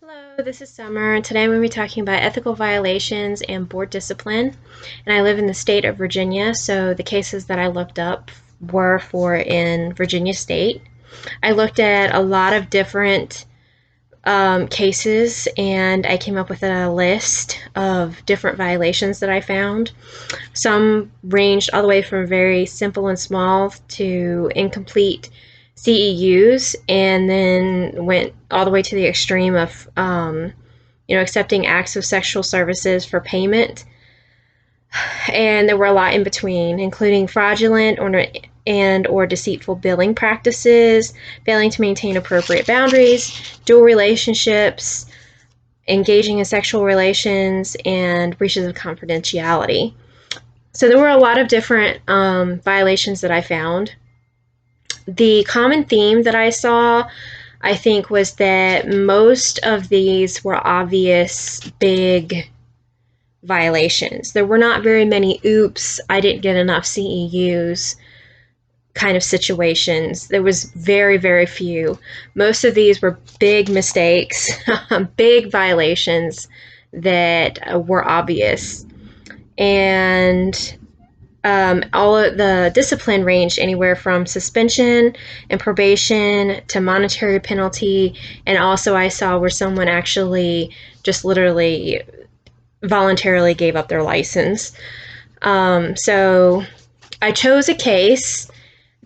Hello, this is Summer, and today I'm going to be talking about ethical violations and board discipline. And I live in the state of Virginia, so the cases that I looked up were for in Virginia State. I looked at a lot of different cases, and I came up with a list of different violations that I found. Some ranged all the way from very simple and small to incomplete CEUs, and then went all the way to the extreme of, accepting acts of sexual services for payment. And there were a lot in between, including fraudulent or deceitful billing practices, failing to maintain appropriate boundaries, dual relationships, engaging in sexual relations, and breaches of confidentiality. So there were a lot of different violations that I found. The common theme that I saw, I think, was that most of these were obvious big violations. There were not very many oops, I didn't get enough CEUs kind of situations. There was very, very few. Most of these were big mistakes, big violations that were obvious. And all of the discipline ranged anywhere from suspension and probation to monetary penalty. And also, I saw where someone actually just literally voluntarily gave up their license. So I chose a case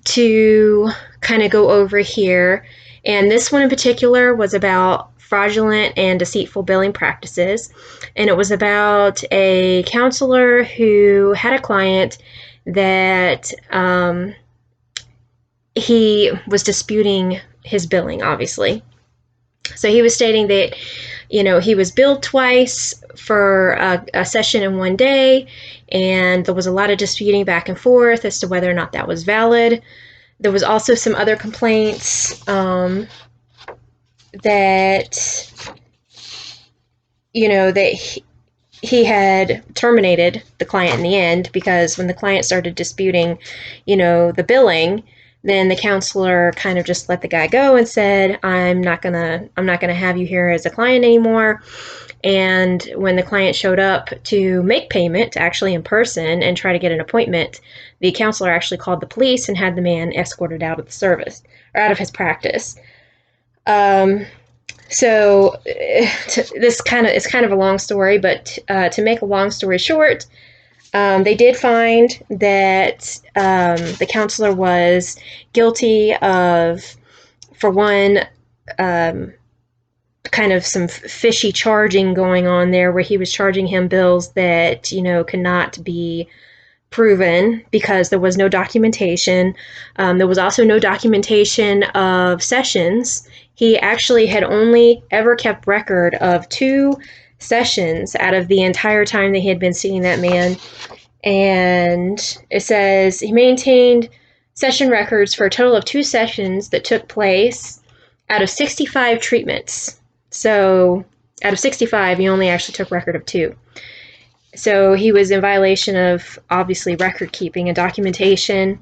to kind of go over here. And this one in particular was about fraudulent and deceitful billing practices. And it was about a counselor who had a client that he was disputing his billing, obviously. So he was stating that, he was billed twice for a session in one day, and there was a lot of disputing back and forth as to whether or not that was valid. There was also some other complaints that, that he had terminated the client in the end, because when the client started disputing, the billing, then the counselor kind of just let the guy go and said, I'm not gonna have you here as a client anymore. And when the client showed up to make payment, actually in person, and try to get an appointment, the counselor actually called the police and had the man escorted out of the service, or out of his practice. So this is kind of a long story, but to make a long story short, they did find that the counselor was guilty of, for one, kind of some fishy charging going on there, where he was charging him bills that, could not be proven because there was no documentation. There was also no documentation of sessions. He actually had only ever kept record of 2 sessions out of the entire time that he had been seeing that man. And it says he maintained session records for a total of 2 sessions that took place out of 65 treatments. So out of 65, he only actually took record of 2. So he was in violation of, obviously, record keeping and documentation,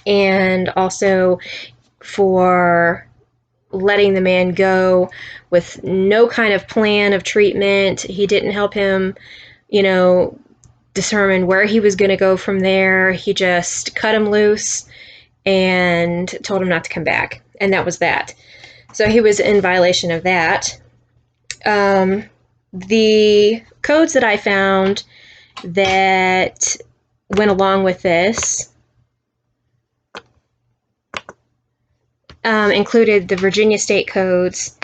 and also for letting the man go with no kind of plan of treatment. He didn't help him, determine where he was going to go from there. He just cut him loose and told him not to come back. And that was that. So he was in violation of that. The codes that I found that went along with this included the Virginia state codes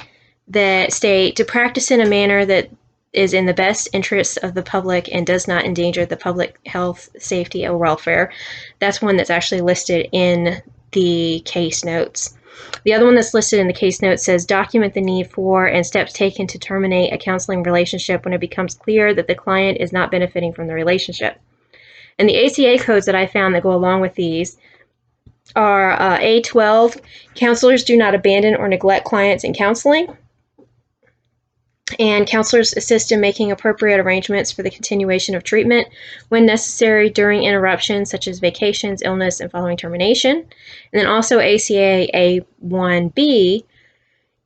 that state to practice in a manner that is in the best interests of the public and does not endanger the public health, safety, or welfare. That's one that's actually listed in the case notes. The other one that's listed in the case notes says document the need for and steps taken to terminate a counseling relationship when it becomes clear that the client is not benefiting from the relationship. And the ACA codes that I found that go along with these are A12, counselors do not abandon or neglect clients in counseling. And counselors assist in making appropriate arrangements for the continuation of treatment when necessary during interruptions such as vacations, illness, and following termination. And then also ACA A1B,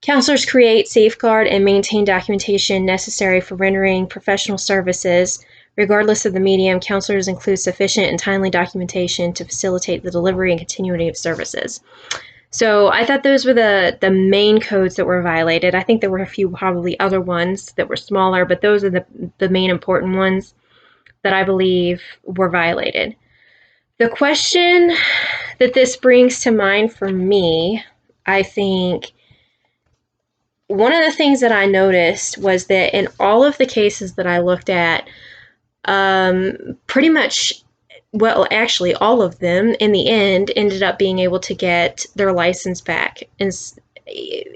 Counselors create, safeguard, and maintain documentation necessary for rendering professional services. Regardless of the medium, counselors include sufficient and timely documentation to facilitate the delivery and continuity of services. So I thought those were the main codes that were violated. I think there were a few probably other ones that were smaller, but those are the main important ones that I believe were violated. The question that this brings to mind for me, I think, one of the things that I noticed was that in all of the cases that I looked at, pretty much, well, actually, all of them in the end ended up being able to get their license back. And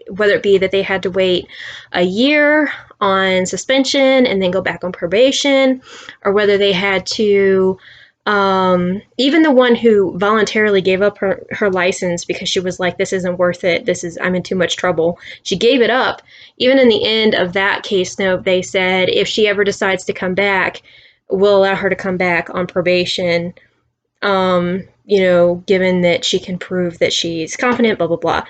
whether it be that they had to wait a year on suspension and then go back on probation, or whether they had to even the one who voluntarily gave up her license because she was like, this isn't worth it. I'm in too much trouble. She gave it up. Even in the end of that case note, they said if she ever decides to come back, we'll allow her to come back on probation, given that she can prove that she's competent, blah, blah, blah.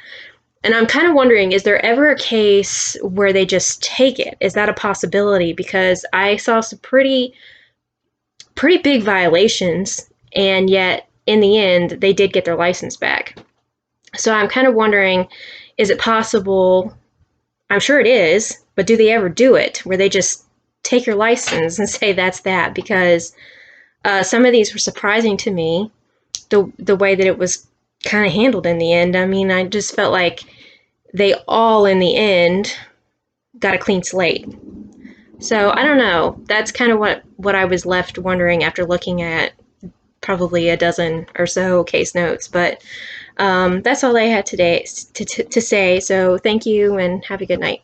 And I'm kind of wondering, is there ever a case where they just take it? Is that a possibility? Because I saw some pretty big violations, and yet in the end they did get their license back. So I'm kind of wondering, is it possible? I'm sure it is, but do they ever do it where they just take your license and say that's that? Because some of these were surprising to me, the way that it was kind of handled in the end. I mean, I just felt like they all in the end got a clean slate. So I don't know. That's kind of what I was left wondering after looking at probably a dozen or so case notes. But that's all I had today to say. So thank you and have a good night.